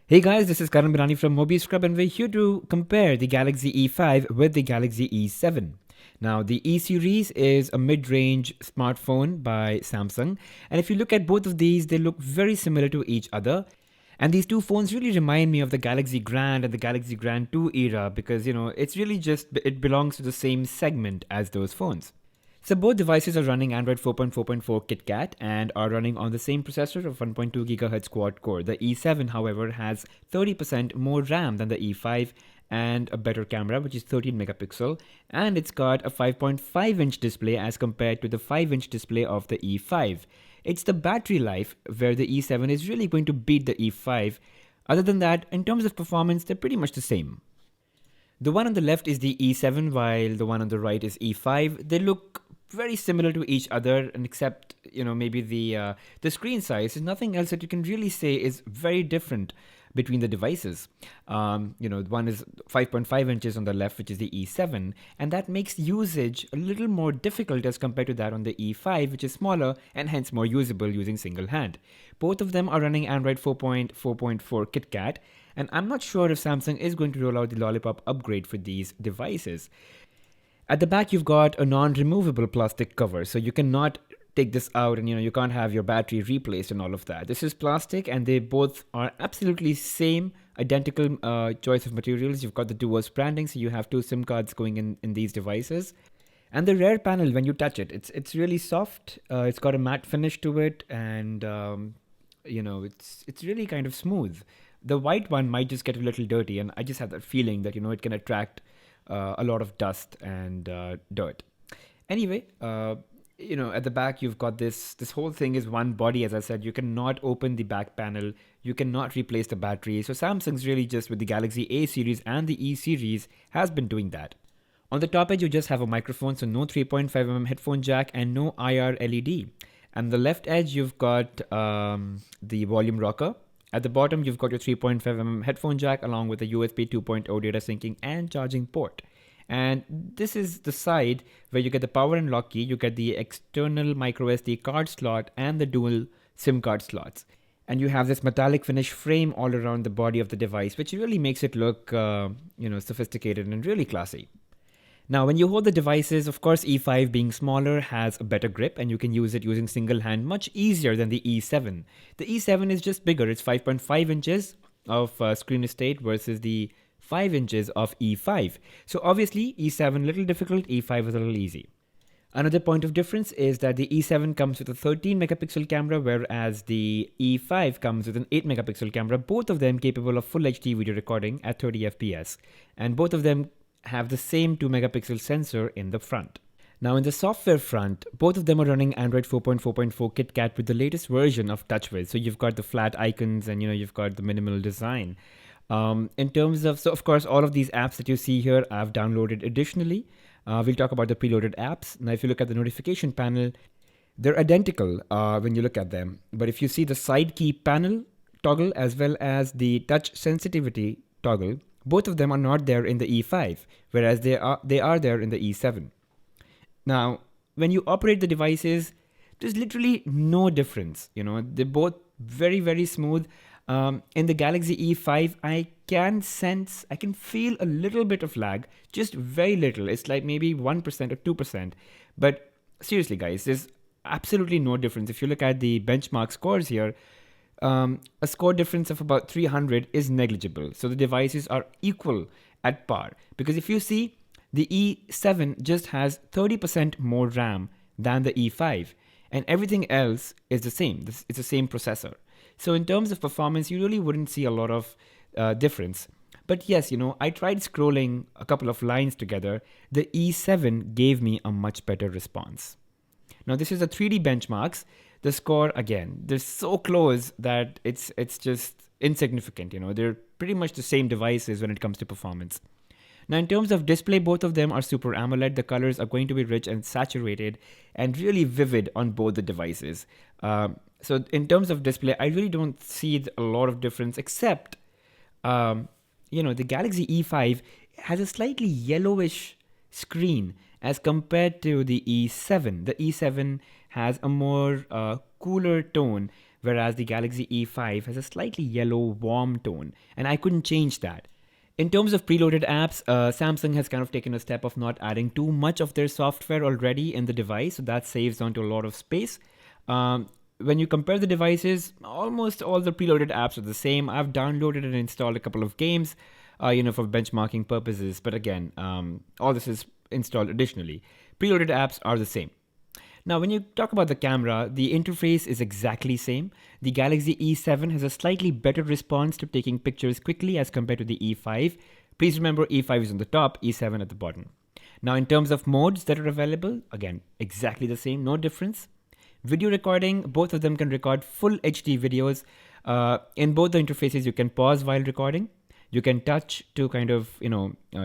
Hey guys, this is Karan Birani from Mobi Scrub, and we're here to compare the Galaxy E5 with the Galaxy E7. Now, the E series is a mid range smartphone by Samsung, and if you look at both of these, they look very similar to each other. And these two phones really remind me of the Galaxy Grand and the Galaxy Grand 2 era because, it's really just, it belongs to the same segment as those phones. So both devices are running Android 4.4.4 KitKat and are running on the same processor of 1.2 GHz quad core. The E7, however, has 30% more RAM than the E5 and a better camera, which is 13 megapixel, and it's got a 5.5-inch display as compared to the 5-inch display of the E5. It's the battery life where the E7 is really going to beat the E5. Other than that, in terms of performance, they're pretty much the same. The one on the left is the E7, while the one on the right is E5. They look very similar to each other, and except maybe the screen size is nothing else that you can really say is very different between the devices. One is 5.5 inches on the left, which is the E7, and that makes usage a little more difficult as compared to that on the E5, which is smaller and hence more usable using single hand. Both of them are running Android 4.4.4 KitKat, and I'm not sure if Samsung is going to roll out the Lollipop upgrade for these devices. At the back, you've got a non-removable plastic cover, so you cannot take this out and you can't have your battery replaced and all of that. This is plastic, and they both are absolutely same, identical choice of materials. You've got the Duos branding, so you have two SIM cards going in these devices. And the rear panel, when you touch it, it's really soft. It's got a matte finish to it, and it's really kind of smooth. The white one might just get a little dirty, and I just have that feeling that it can attract a lot of dust and dirt. Anyway, at the back you've got this whole thing is one body. As I said, you cannot open the back panel, you cannot replace the battery. So Samsung's really just with the Galaxy A series and the E series has been doing that. On the top edge, you just have a microphone, so no 3.5mm headphone jack and no IR LED. And the left edge, you've got the volume rocker. At the bottom, you've got your 3.5mm headphone jack along with a USB 2.0 data syncing and charging port. And this is the side where you get the power and lock key, you get the external microSD card slot and the dual SIM card slots. And you have this metallic finish frame all around the body of the device, which really makes it look, sophisticated and really classy. Now, when you hold the devices, of course, E5 being smaller has a better grip and you can use it using single hand much easier than the E7. The E7 is just bigger. It's 5.5 inches of screen estate versus the 5 inches of E5. So obviously, E7 a little difficult, E5 is a little easy. Another point of difference is that the E7 comes with a 13 megapixel camera, whereas the E5 comes with an 8 megapixel camera, both of them capable of full HD video recording at 30 FPS. And both of them have the same 2 megapixel sensor in the front. Now, in the software front, both of them are running Android 4.4.4 KitKat with the latest version of TouchWiz. So you've got the flat icons and you've got the minimal design. In terms of, so of course, all of these apps that you see here I've downloaded additionally. We'll talk about the preloaded apps. Now, if you look at the notification panel, they're identical when you look at them. But if you see the side key panel toggle as well as the touch sensitivity toggle, both of them are not there in the E5, whereas they are there in the E7. Now, when you operate the devices, there's literally no difference. They're both very, very smooth. In the Galaxy E5, I can feel a little bit of lag, just very little. It's like maybe 1% or 2%. But seriously, guys, there's absolutely no difference. If you look at the benchmark scores here, a score difference of about 300 is negligible. So the devices are equal at par. Because if you see, the E7 just has 30% more RAM than the E5. And everything else is the same. It's the same processor. So in terms of performance, you really wouldn't see a lot of difference. But yes, I tried scrolling a couple of lines together. The E7 gave me a much better response. Now, this is a 3D benchmarks. The score, again, they're so close that it's just insignificant. They're pretty much the same devices when it comes to performance. Now, in terms of display, both of them are Super AMOLED. The colors are going to be rich and saturated and really vivid on both the devices. So in terms of display, I really don't see a lot of difference, except, the Galaxy E5 has a slightly yellowish screen as compared to the E7. The E7 has a more cooler tone, whereas the Galaxy E5 has a slightly yellow warm tone, and I couldn't change that. In terms of preloaded apps, Samsung has kind of taken a step of not adding too much of their software already in the device, so that saves onto a lot of space. When you compare the devices, almost all the preloaded apps are the same. I've downloaded and installed a couple of games, for benchmarking purposes, but again, all this is installed additionally. Preloaded apps are the same. Now, when you talk about the camera, the interface is exactly same. The Galaxy E7 has a slightly better response to taking pictures quickly as compared to the E5. Please remember E5 is on the top, E7 at the bottom. Now, in terms of modes that are available, again, exactly the same, no difference. Video recording, both of them can record full HD videos. In both the interfaces, you can pause while recording. You can touch to kind of,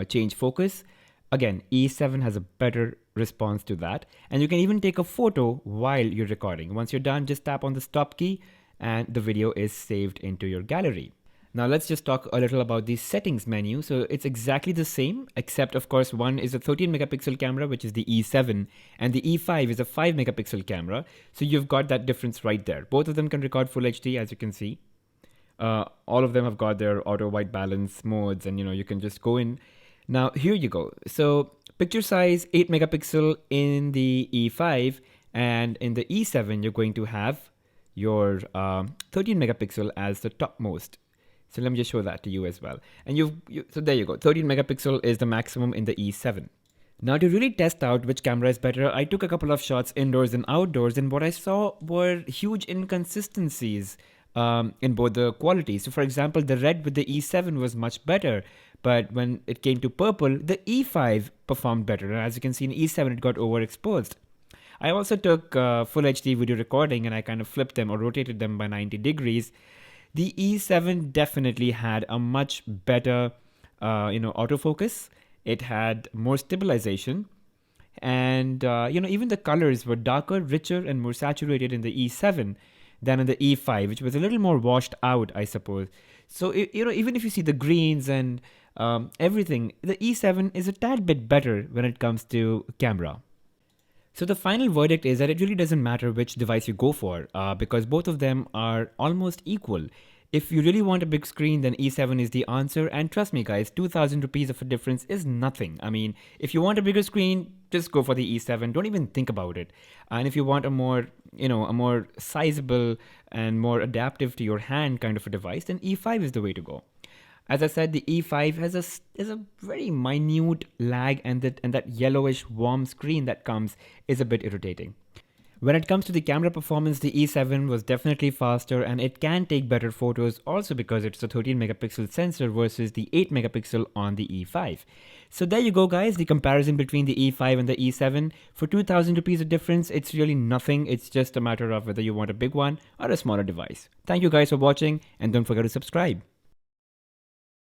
change focus. Again, E7 has a better response to that. And you can even take a photo while you're recording. Once you're done, just tap on the stop key and the video is saved into your gallery. Now let's just talk a little about the settings menu. So it's exactly the same, except of course one is a 13 megapixel camera, which is the E7, and the E5 is a 5 megapixel camera. So you've got that difference right there. Both of them can record full HD, as you can see. All of them have got their auto white balance modes, and you can just go in. Now here you go. So picture size 8 megapixel in the E5, and in the E7 you're going to have your 13 megapixel as the topmost. So let me just show that to you as well. And so there you go. 13 megapixel is the maximum in the E7. Now to really test out which camera is better, I took a couple of shots indoors and outdoors, and what I saw were huge inconsistencies in both the quality. So for example, the red with the E7 was much better, but when it came to purple, the E5 performed better. And as you can see in E7, it got overexposed. I also took full HD video recording, and I kind of flipped them or rotated them by 90 degrees. The E7 definitely had a much better, autofocus. It had more stabilization, and even the colors were darker, richer, and more saturated in the E7 than in the E5, which was a little more washed out, I suppose. So even if you see the greens and everything, the E7 is a tad bit better when it comes to camera. So the final verdict is that it really doesn't matter which device you go for, because both of them are almost equal. If you really want a big screen, then E7 is the answer. And trust me guys, 2,000 rupees of a difference is nothing. I mean, if you want a bigger screen, just go for the E7. Don't even think about it. And if you want a more sizable and more adaptive to your hand kind of a device, then E5 is the way to go. As I said, the E5 has a very minute lag, and that yellowish warm screen that comes is a bit irritating. When it comes to the camera performance, the E7 was definitely faster, and it can take better photos also because it's a 13 megapixel sensor versus the 8 megapixel on the E5. So there you go guys, the comparison between the E5 and the E7. For 2,000 rupees of difference, it's really nothing. It's just a matter of whether you want a big one or a smaller device. Thank you guys for watching, and don't forget to subscribe.